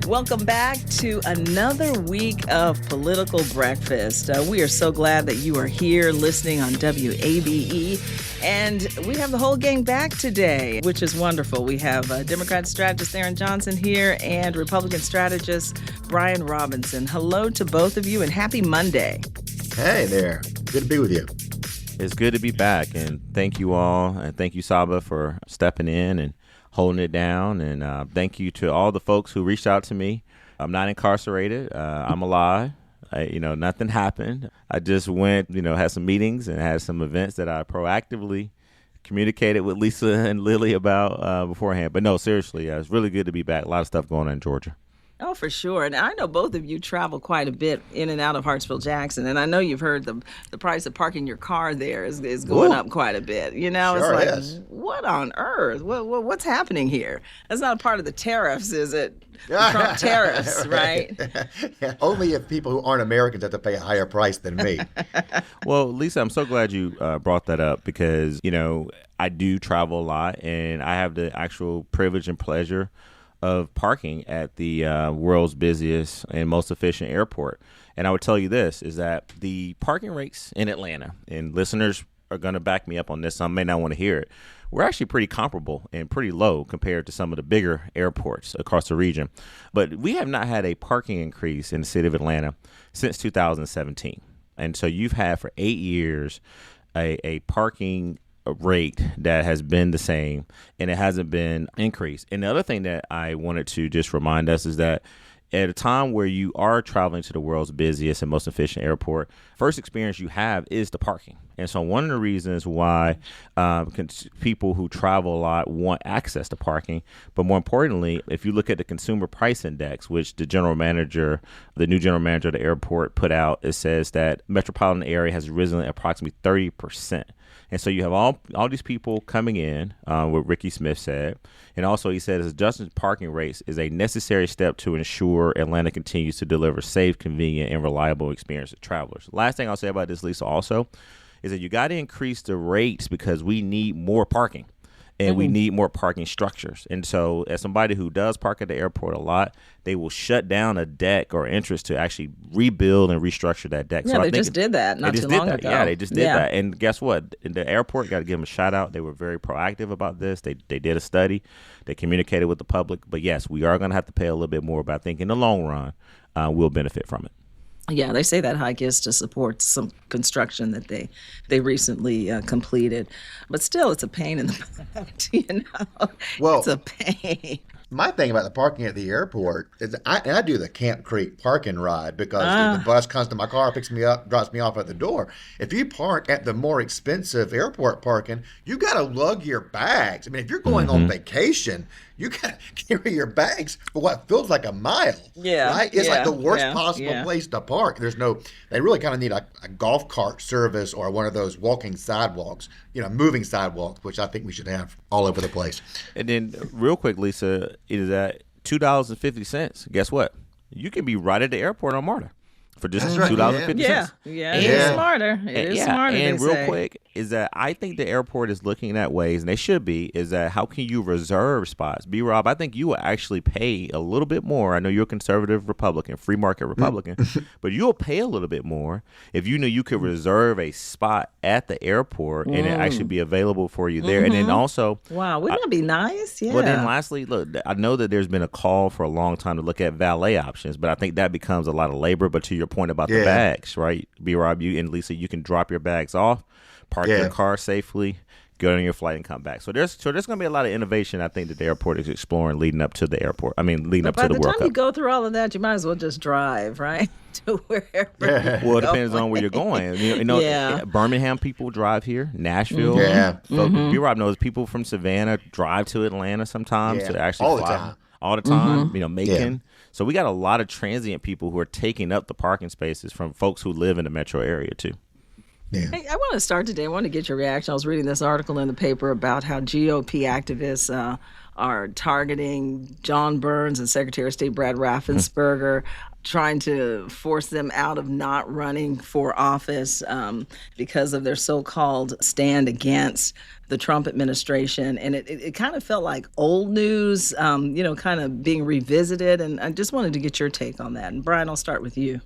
Welcome back to another week of Political Breakfast. We are so glad that you are here listening on WABE. And we have the whole gang back today, which is wonderful. We have Democrat strategist Tharon Johnson here and Republican strategist Brian Robinson. Hello to both of you and happy Monday. Hey there. Good to be with you. It's good to be back, and thank you all, and thank you, Saba, for stepping in and holding it down, and thank you to all the folks who reached out to me. I'm not incarcerated. I'm alive. Nothing happened. I just went, had some meetings and had some events that I proactively communicated with Lisa and Lily about beforehand. But no, seriously, it's really good to be back. A lot of stuff going on in Georgia. Oh, for sure. And I know both of you travel quite a bit in and out of Hartsfield-Jackson. And I know you've heard the price of parking your car there is going up quite a bit. Sure it's like, what on earth? What's happening here? That's not a part of the tariffs, is it? Trump tariffs, right? Yeah, only if people who aren't Americans have to pay a higher price than me. Well, Lisa, I'm so glad you brought that up because, I do travel a lot, and I have the actual privilege and pleasure of parking at the world's busiest and most efficient airport. And I would tell you this, is that the parking rates in Atlanta, and listeners are going to back me up on this, some may not want to hear it, we're actually pretty comparable and pretty low compared to some of the bigger airports across the region. But we have not had a parking increase in the city of Atlanta since 2017. And so you've had for 8 years a parking rate that has been the same, and it hasn't been increased. And the other thing that I wanted to just remind us is that at a time where you are traveling to the world's busiest and most efficient airport, first experience you have is the parking. And so one of the reasons why people who travel a lot want access to parking, but more importantly, if you look at the consumer price index, which the new general manager of the airport put out, it says that metropolitan area has risen approximately 30%. And so you have all these people coming in, what Ricky Smith said. And also he said adjusting parking rates is a necessary step to ensure Atlanta continues to deliver safe, convenient, and reliable experience to travelers. Last thing I'll say about this, Lisa, also, is that you got to increase the rates because we need more parking. And we need more parking structures. And so as somebody who does park at the airport a lot, they will shut down a deck or entrance to actually rebuild and restructure that deck. Yeah, so they just did that not too long ago. Yeah, they just did that. And guess what? The airport, got to give them a shout out. They were very proactive about this. They did a study. They communicated with the public. But yes, we are going to have to pay a little bit more. But I think in the long run, we'll benefit from it. Yeah, they say that hike is to support some construction that they recently completed. But still, it's a pain in the butt, Well, it's a pain. My thing about the parking at the airport is I do the Camp Creek parking ride because the bus comes to my car, picks me up, drops me off at the door. If you park at the more expensive airport parking, you got to lug your bags. I mean, if you're going on vacation, you got to carry your bags for what feels like a mile. Yeah. Right? It's like the worst possible yeah. place to park. They really kind of need a golf cart service or one of those walking sidewalks, moving sidewalks, which I think we should have all over the place. And then real quick, Lisa, it is at $2.50. Guess what? You can be right at the airport on MARTA for just $2.50. Yeah, it is smarter. It is smarter. And real quick is that I think the airport is looking at ways, and they should be, is that how can you reserve spots? B-Rob, I think you will actually pay a little bit more. I know you're a conservative Republican, free market Republican, but you'll pay a little bit more if you knew you could reserve a spot at the airport and it actually be available for you there. And then also, wow, wouldn't that be nice? Yeah. Well, then lastly, look, I know that there's been a call for a long time to look at valet options, but I think that becomes a lot of labor. But to your point about the bags, right? B-Rob, you and Lisa, you can drop your bags off, park your car safely, go on your flight and come back. So there's going to be a lot of innovation, I think, that the airport is exploring leading up to the airport. Leading up to the World Cup. By the time you go through all of that, you might as well just drive, right? To wherever. Well, it depends on where you're going. Birmingham people drive here. Nashville. B-Rob knows people from Savannah drive to Atlanta sometimes to actually fly. All the time. Macon. So we got a lot of transient people who are taking up the parking spaces from folks who live in the metro area too. Yeah. Hey, I want to start today. I want to get your reaction. I was reading this article in the paper about how GOP activists are targeting John Burns and Secretary of State Brad Raffensperger. trying to force them out of not running for office because of their so-called stand against the Trump administration. And it kind of felt like old news, kind of being revisited. And I just wanted to get your take on that. And Brian, I'll start with you.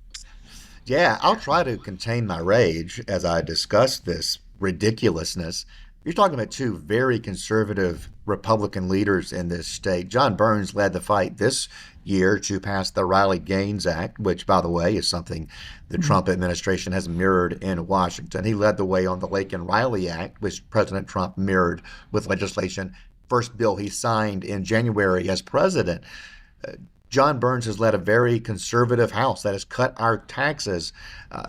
Yeah, I'll try to contain my rage as I discuss this ridiculousness. You're talking about two very conservative Republican leaders in this state. John Burns led the fight this year to pass the Riley-Gaines Act, which, by the way, is something the Trump administration has mirrored in Washington. He led the way on the Laken-Riley Act, which President Trump mirrored with legislation. First bill he signed in January as president. John Burns has led a very conservative House that has cut our taxes,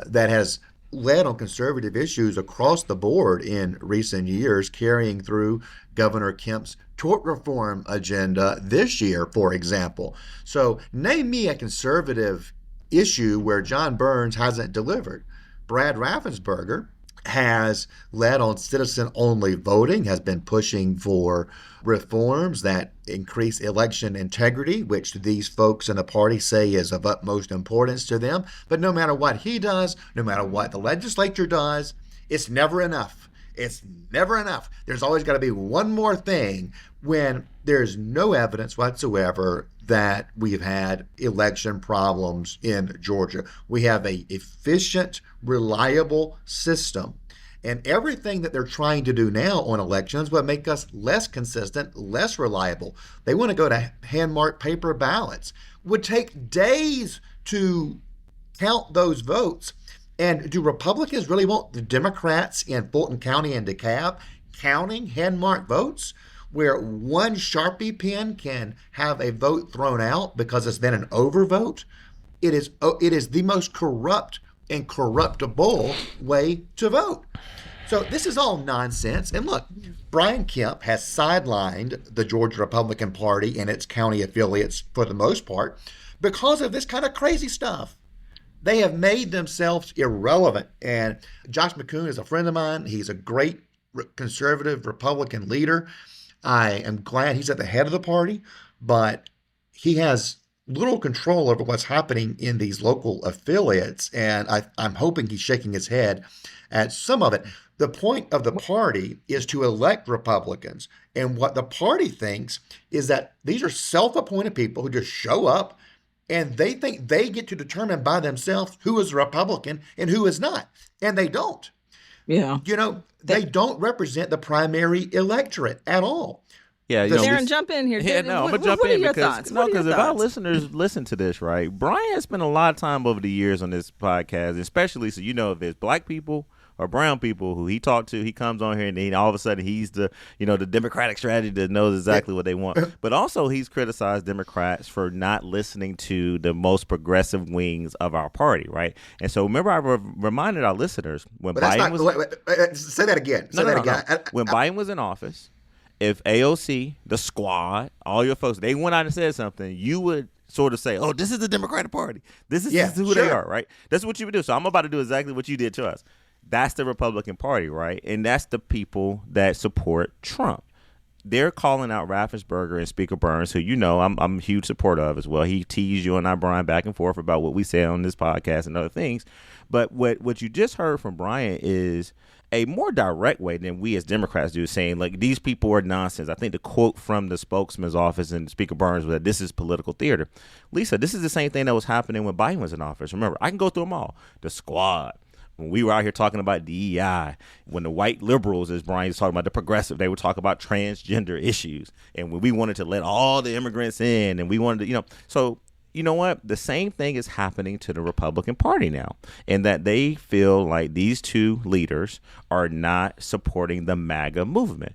that has led on conservative issues across the board in recent years, carrying through Governor Kemp's tort reform agenda this year, for example. So name me a conservative issue where John Burns hasn't delivered. Brad Raffensperger has led on citizen-only voting, has been pushing for reforms that increase election integrity, which these folks in the party say is of utmost importance to them. But no matter what he does, no matter what the legislature does, it's never enough. It's never enough. There's always got to be one more thing when there's no evidence whatsoever that we've had election problems in Georgia. We have an efficient, reliable system. And everything that they're trying to do now on elections will make us less consistent, less reliable. They want to go to hand-marked paper ballots. It would take days to count those votes. And do Republicans really want the Democrats in Fulton County and DeKalb counting hand-marked votes, where one Sharpie pen can have a vote thrown out because it's been an overvote? It is the most corrupt and corruptible way to vote. So this is all nonsense. And look, Brian Kemp has sidelined the Georgia Republican Party and its county affiliates for the most part because of this kind of crazy stuff. They have made themselves irrelevant. And Josh McCoon is a friend of mine. He's a great conservative Republican leader. I am glad he's at the head of the party, but he has little control over what's happening in these local affiliates. And I'm hoping he's shaking his head at some of it. The point of the party is to elect Republicans. And what the party thinks is that these are self-appointed people who just show up and they think they get to determine by themselves who is a Republican and who is not. And they don't. Yeah. They don't represent the primary electorate at all. Yeah, Tharon, jump in here. Yeah, no, I'm gonna jump in because if our listeners listen to this, right, Brian has spent a lot of time over the years on this podcast, especially so if there's black people or brown people who he talked to, he comes on here and then all of a sudden he's the the Democratic strategy that knows exactly what they want. But also he's criticized Democrats for not listening to the most progressive wings of our party, right? And so remember, I reminded our listeners when Biden was say that again. Say that again. When Biden was in office, if AOC, the squad, all your folks, they went out and said something, you would sort of say, oh, this is the Democratic Party. This is who they are, right? That's what you would do. So I'm about to do exactly what you did to us. That's the Republican Party, right? And that's the people that support Trump. They're calling out Raffensperger and Speaker Burns, who I'm a huge supporter of as well. He teased you and I, Brian, back and forth about what we say on this podcast and other things. But what you just heard from Brian is a more direct way than we as Democrats do, saying, like, these people are nonsense. I think the quote from the spokesman's office and Speaker Burns was that this is political theater. Lisa, this is the same thing that was happening when Biden was in office. Remember, I can go through them all. The squad. When we were out here talking about DEI, when the white liberals, as Brian was talking about, the progressive, they would talk about transgender issues. And when we wanted to let all the immigrants in and we wanted to, so you know what? The same thing is happening to the Republican Party now, in that they feel like these two leaders are not supporting the MAGA movement.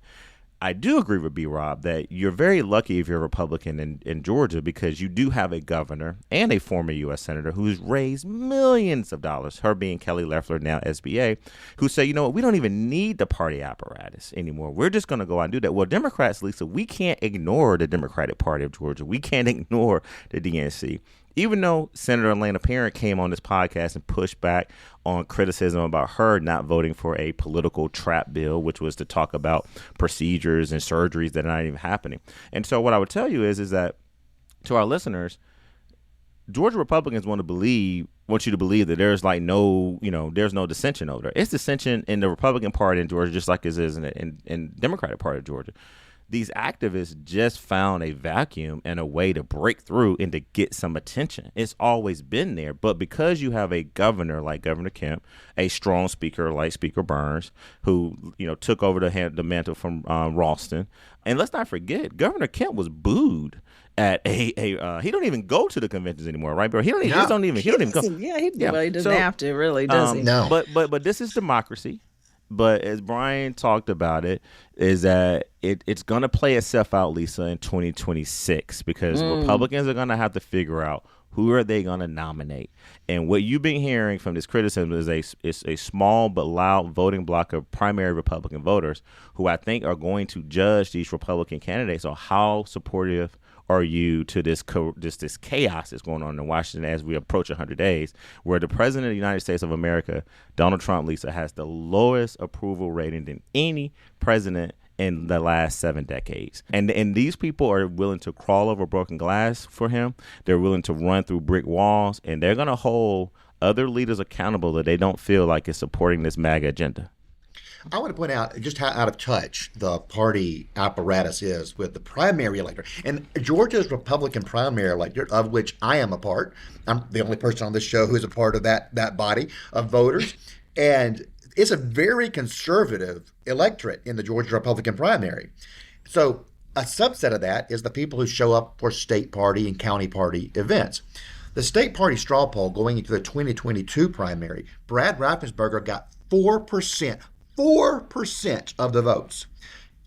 I do agree with B-Rob that you're very lucky if you're a Republican in Georgia, because you do have a governor and a former U.S. senator who's raised millions of dollars, her being Kelly Loeffler, now SBA, who say, you know what, we don't even need the party apparatus anymore. We're just going to go out and do that. Well, Democrats, Lisa, we can't ignore the Democratic Party of Georgia. We can't ignore the DNC. Even though Senator Elena Parent came on this podcast and pushed back on criticism about her not voting for a political trap bill, which was to talk about procedures and surgeries that are not even happening. And so what I would tell you is that to our listeners, Georgia Republicans want you to believe that there's like there's no dissension over there. It's dissension in the Republican Party in Georgia, just like it is in Democratic Party of Georgia. These activists just found a vacuum and a way to break through and to get some attention. It's always been there, but because you have a governor like Governor Kemp, a strong speaker like Speaker Burns, who took over the mantle from Ralston, and let's not forget, Governor Kemp was booed at he don't even go to the conventions anymore, right, bro? He don't even go. Yeah, he doesn't have to, really, does he? No. But this is democracy. But as Brian talked about it, is that it's going to play itself out, Lisa, in 2026, because Republicans are going to have to figure out who are they going to nominate. And what you've been hearing from this criticism is a small but loud voting block of primary Republican voters who I think are going to judge these Republican candidates on how supportive are you to this chaos that's going on in Washington as we approach 100 days, where the president of the United States of America, Donald Trump, Lisa, has the lowest approval rating than any president in the last 7 decades. And these people are willing to crawl over broken glass for him. They're willing to run through brick walls, and they're going to hold other leaders accountable that they don't feel like is supporting this MAGA agenda. I want to point out just how out of touch the party apparatus is with the primary electorate. And Georgia's Republican primary electorate, of which I am a part, I'm the only person on this show who's a part of that body of voters. And it's a very conservative electorate in the Georgia Republican primary. So a subset of that is the people who show up for state party and county party events. The state party straw poll going into the 2022 primary, Brad Raffensperger got 4% of the votes.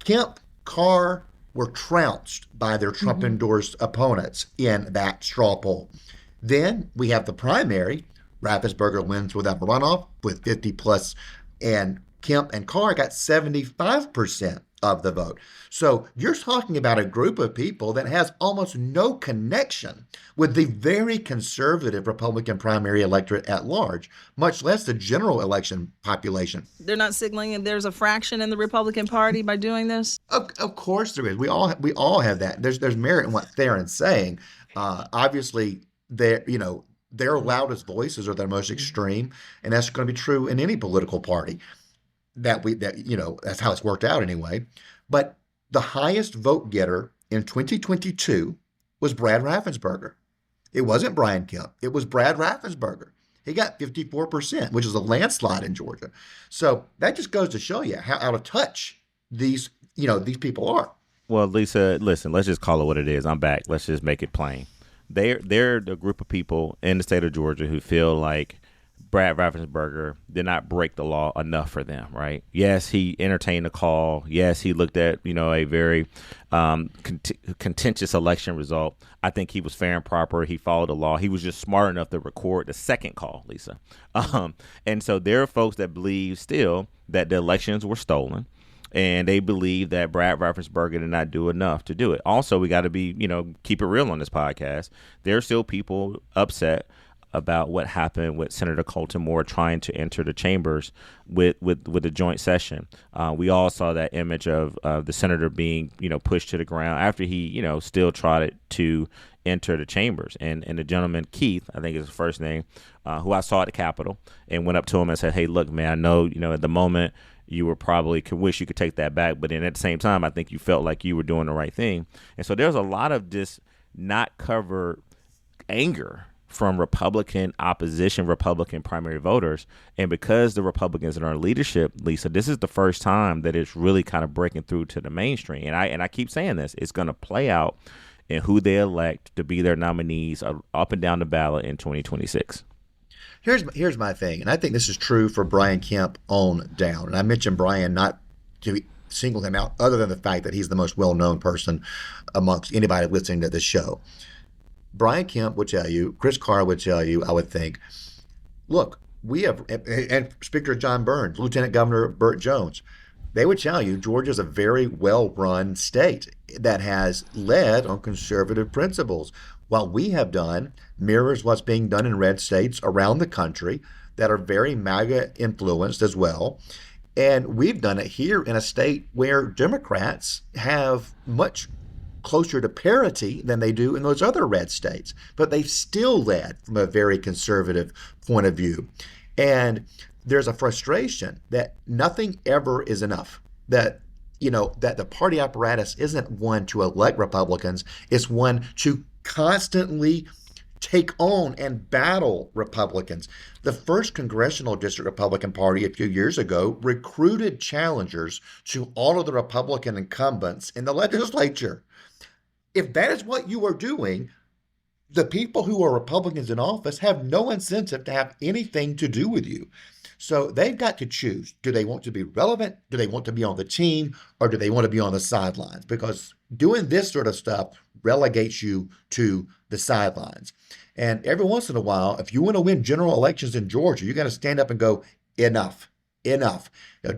Kemp, Carr were trounced by their Trump-endorsed opponents in that straw poll. Then we have the primary. Raffensperger wins without a runoff with 50 plus, and Kemp and Carr got 75% of the vote. So you're talking about a group of people that has almost no connection with the very conservative Republican primary electorate at large, much less the general election population. They're not signaling that there's a fraction in the Republican Party by doing this? Of course there is. We all have that. There's merit in what Tharon's saying. Obviously, their loudest voices are their most extreme, and that's going to be true in any political party. That's how it's worked out anyway. But the highest vote getter in 2022 was Brad Raffensperger. It wasn't Brian Kemp. It was Brad Raffensperger. He got 54%, which is a landslide in Georgia. So that just goes to show you how out of touch these people are. Well, Lisa, listen, let's just call it what it is. I'm back. Let's just make it plain. They're the group of people in the state of Georgia who feel like Brad Raffensperger did not break the law enough for them, right? Yes, he entertained the call. Yes, he looked at, a very contentious election result. I think he was fair and proper. He followed the law. He was just smart enough to record the second call, Lisa. And so there are folks that believe still that the elections were stolen, and they believe that Brad Raffensperger did not do enough to do it. Also, we got to be, keep it real on this podcast. There are still people upset about what happened with Senator Colton Moore trying to enter the chambers with the joint session. We all saw that image of the senator being, pushed to the ground after he, still tried to enter the chambers. And the gentleman, Keith, I think is his first name, who I saw at the Capitol, and went up to him and said, "Hey, look, man, I know, at the moment you were probably could wish you could take that back, but then at the same time, I think you felt like you were doing the right thing." And so there's a lot of this not covered anger from Republican opposition, Republican primary voters. And because the Republicans are in leadership, Lisa, this is the first time that it's really kind of breaking through to the mainstream. And I keep saying this, it's going to play out in who they elect to be their nominees up and down the ballot in 2026. Here's my thing, and I think this is true for Brian Kemp on down. And I mentioned Brian not to single him out other than the fact that he's the most well-known person amongst anybody listening to this show. Brian Kemp would tell you, Chris Carr would tell you, I would think, look, we have, and Speaker John Burns, Lieutenant Governor Burt Jones, they would tell you Georgia's a very well-run state that has led on conservative principles. What we have done mirrors what's being done in red states around the country that are very MAGA influenced as well. And we've done it here in a state where Democrats have much closer to parity than they do in those other red states. But they've still led from a very conservative point of view. And there's a frustration that nothing ever is enough, that the party apparatus isn't one to elect Republicans, it's one to constantly take on and battle Republicans. The first congressional district Republican Party a few years ago recruited challengers to all of the Republican incumbents in the legislature. If that is what you are doing, the people who are Republicans in office have no incentive to have anything to do with you. So they've got to choose. Do they want to be relevant? Do they want to be on the team? Or do they want to be on the sidelines? Because doing this sort of stuff relegates you to the sidelines. And every once in a while, if you want to win general elections in Georgia, you got to stand up and go, enough.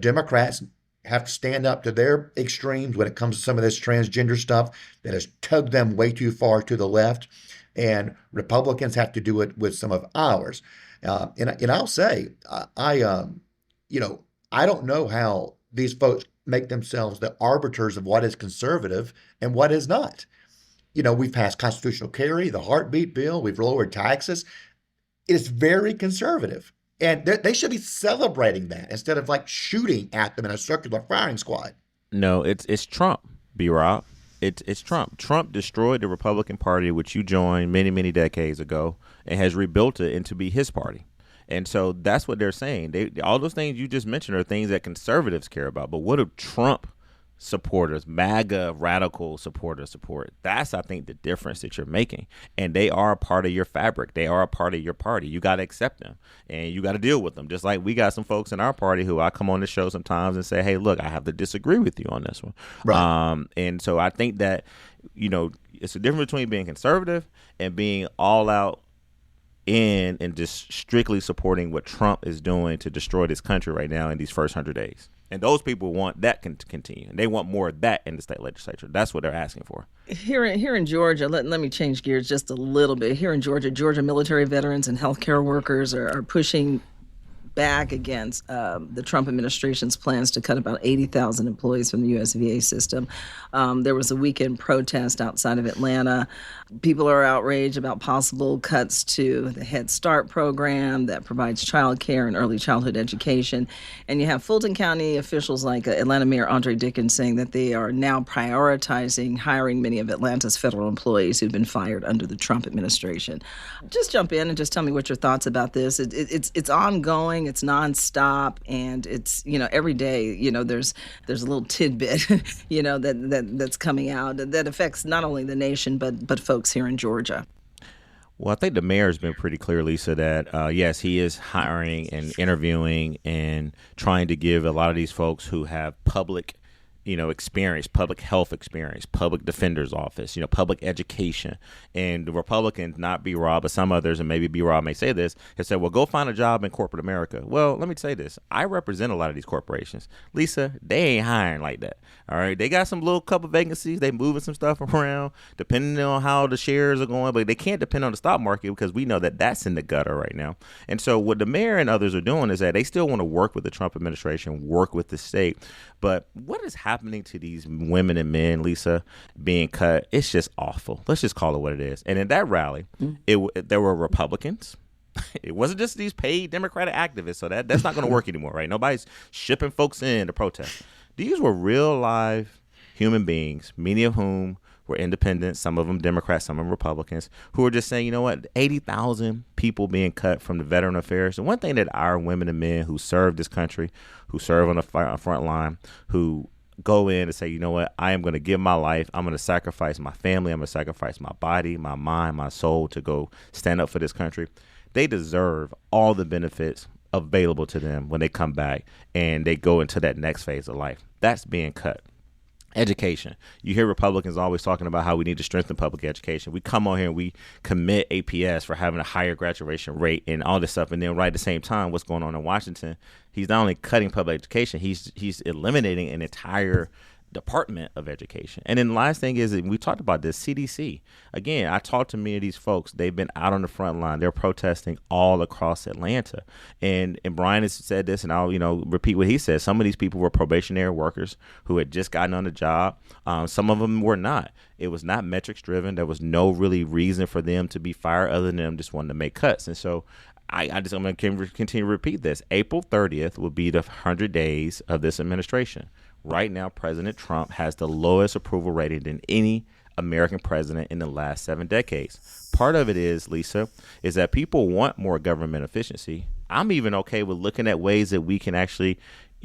Democrats have to stand up to their extremes when it comes to some of this transgender stuff that has tugged them way too far to the left. And Republicans have to do it with some of ours. And I'll say, I don't know how these folks make themselves the arbiters of what is conservative and what is not. We've passed constitutional carry, the heartbeat bill, we've lowered taxes. It is very conservative. And they should be celebrating that instead of like shooting at them in a circular firing squad. No, it's Trump, B-Rob. It's Trump. Trump destroyed the Republican Party, which you joined many, many decades ago, and has rebuilt it into be his party. And so that's what they're saying. All those things you just mentioned are things that conservatives care about. But what do Trump supporters, MAGA radical supporters support? That's, I think, the difference that you're making. And they are a part of your fabric. They are a part of your party. You got to accept them and you got to deal with them. Just like we got some folks in our party who I come on the show sometimes and say, hey, look, I have to disagree with you on this one. Right. And so I think that, it's a difference between being conservative and being all out in and just strictly supporting what Trump is doing to destroy this country right now in these first 100 days. And those people want that to continue. And they want more of that in the state legislature. That's what they're asking for. Here in Georgia, let me change gears just a little bit. Here in Georgia military veterans and healthcare workers are pushing back against the Trump administration's plans to cut about 80,000 employees from the U.S. VA system. There was a weekend protest outside of Atlanta. People are outraged about possible cuts to the Head Start program that provides child care and early childhood education. And you have Fulton County officials like Atlanta Mayor Andre Dickens saying that they are now prioritizing hiring many of Atlanta's federal employees who've been fired under the Trump administration. Just jump in and just tell me what your thoughts about this. It's ongoing, it's nonstop, and it's, every day, there's a little tidbit, that's coming out that affects not only the nation, but folks here in Georgia. Well, I think the mayor has been pretty clear, Lisa, that, yes, he is hiring and interviewing and trying to give a lot of these folks who have public experience, public health experience, public defender's office, public education. And the Republicans, not B-Rob, but some others, and maybe B-Rob may say this, have said, well, go find a job in corporate America. Well, let me say this. I represent a lot of these corporations. Lisa, they ain't hiring like that. All right. They got some little couple vacancies. They moving some stuff around depending on how the shares are going, but they can't depend on the stock market because we know that that's in the gutter right now. And so what the mayor and others are doing is that they still want to work with the Trump administration, work with the state. But what is happening to these women and men, Lisa, being cut? It's just awful. Let's just call it what it is. And in that rally, there were Republicans. It wasn't just these paid Democratic activists. So that's not going to work anymore, right? Nobody's shipping folks in to protest. These were real live human beings, many of whom were independents, some of them Democrats, some of them Republicans, who are just saying, you know what, 80,000 people being cut from the veteran affairs. And one thing that our women and men who serve this country, who serve on the front line, who go in and say, you know what, I am going to give my life. I'm going to sacrifice my family. I'm going to sacrifice my body, my mind, my soul to go stand up for this country. They deserve all the benefits available to them when they come back and they go into that next phase of life. That's being cut. Education. You hear Republicans always talking about how we need to strengthen public education. We come on here and we commit APS for having a higher graduation rate and all this stuff. And then right at the same time, what's going on in Washington, he's not only cutting public education, he's eliminating an entire Department of Education. And then the last thing is, we talked about this, CDC. Again, I talked to many of these folks. They've been out on the front line. They're protesting all across Atlanta. And Brian has said this, and I'll repeat what he said. Some of these people were probationary workers who had just gotten on the job. Some of them were not. It was not metrics driven. There was no really reason for them to be fired other than them just wanting to make cuts. And so I'm going to continue to repeat this. April 30th will be the 100 days of this administration. Right now, President Trump has the lowest approval rating than any American president in the last 7 decades. Part of it is, Lisa, is that people want more government efficiency. I'm even okay with looking at ways that we can actually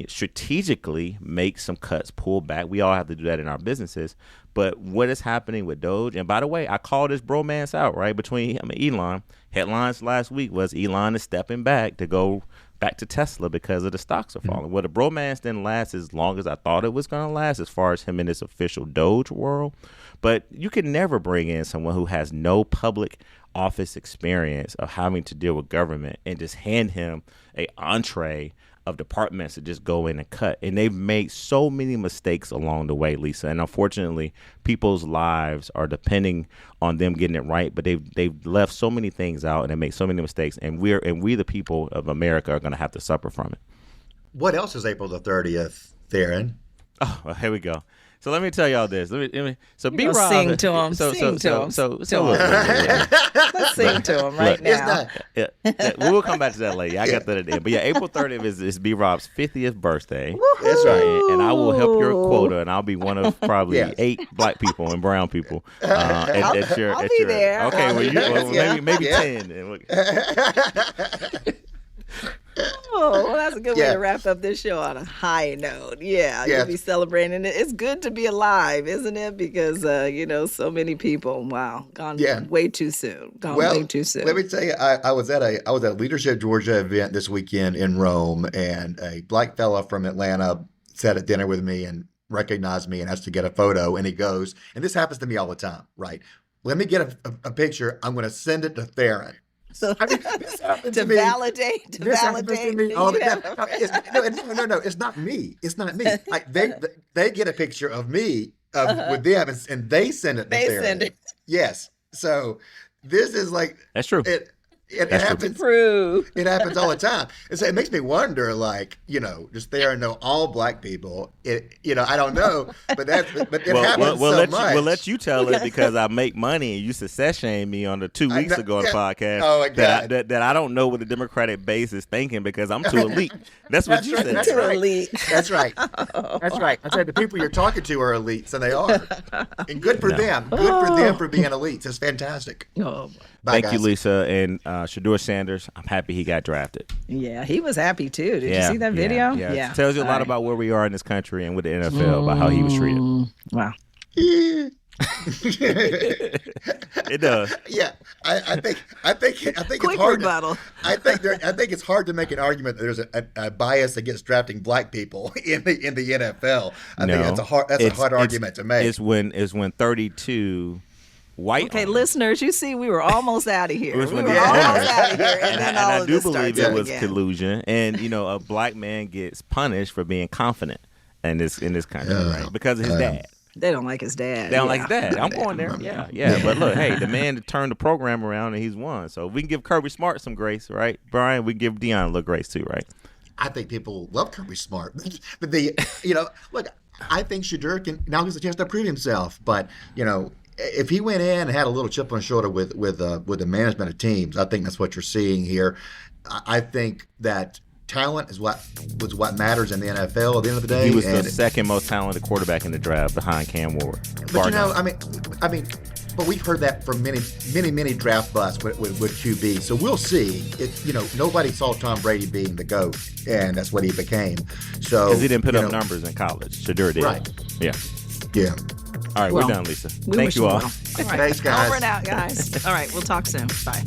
strategically make some cuts, pull back. We all have to do that in our businesses. But what is happening with Doge? And by the way, I call this bromance out, right, between him and Elon. Headlines last week was Elon is stepping back to go back to Tesla because of the stocks are falling. Well, the bromance didn't last as long as I thought it was going to last as far as him in this official Doge world. But you can never bring in someone who has no public office experience of having to deal with government and just hand him a entree of departments to just go in and cut. And they've made so many mistakes along the way, Lisa. And unfortunately, people's lives are depending on them getting it right. But they've left so many things out and they make so many mistakes. And we the people of America are going to have to suffer from it. What else is April the 30th, Tharon? Oh, well, here we go. So let me tell y'all this. So B Rob, sing to him. So sing to him. Let's sing to him right now. We will come back to that later. I got that at the end. But yeah, April 30th is B Rob's 50th birthday. Woo-hoo. That's right. And I will help your quota, and I'll be one of probably 8 black people and brown people. I'll be there. Okay, maybe 10. Oh, well, that's a good way to wrap up this show on a high note. Yeah, you'll be celebrating it. It's good to be alive, isn't it? Because, so many people, gone way too soon. Way too soon. Let me tell you, I was at a Leadership Georgia event this weekend in Rome, and a black fella from Atlanta sat at dinner with me and recognized me and asked to get a photo. And he goes, and this happens to me all the time, right? Let me get a picture. I'm going to send it to Tharon. To validate. No, it's not me. It's not me. Like they get a picture of me with them, and they send it. They send it. Yes. So this is like that's true. It happens. It happens all the time. And so it makes me wonder, just there and know all black people. I don't know, but it happens so much. We'll let you tell it because I make money and you success shamed me on the 2 weeks ago on the podcast. Oh my God. That I don't know what the Democratic base is thinking because I'm too elite. That's what you said. That's right. Elite. That's right. That's right. I said the people you're talking to are elites, and they are. And good for them. Good for them for being elites. It's fantastic. Oh, bye, Thank guys. you, Lisa. And Shedeur Sanders, I'm happy he got drafted. Yeah, he was happy too. Did you see that video? Yeah. It tells you a lot about where we are in this country and with the NFL, about how he was treated. Wow. It does. Yeah, I think Quick it's hard. rebuttal. I think it's hard to make an argument that there's a bias against drafting black people in the NFL. I think that's a hard argument to make. It's when 32 white. Okay, listeners, you see, we were almost out of here. It was we when were the almost out of here, and then all I of do this believe starts it was again. collusion, and a black man gets punished for being confident in this country, right? Because of his dad. They don't like his dad. They don't like his dad. I'm going there. Yeah. But look, hey, the man turned the program around and he's won. So we can give Kirby Smart some grace, right? Brian, we can give Deion a little grace too, right? I think people love Kirby Smart, but look, I think Shedeur now gets a chance to prove himself. But if he went in and had a little chip on his shoulder with the management of teams, I think that's what you're seeing here. I think that talent is what matters in the NFL at the end of the day. He was the second most talented quarterback in the draft behind Cam Ward. But but we've heard that from many draft busts with QB. So we'll see. Nobody saw Tom Brady being the GOAT, and that's what he became. So because he didn't put up numbers in college, Shedeur did. Right. Yeah. All right, we're done, Lisa. Thank you all. All right. Thanks, guys. Over and out, guys. All right, we'll talk soon. Bye.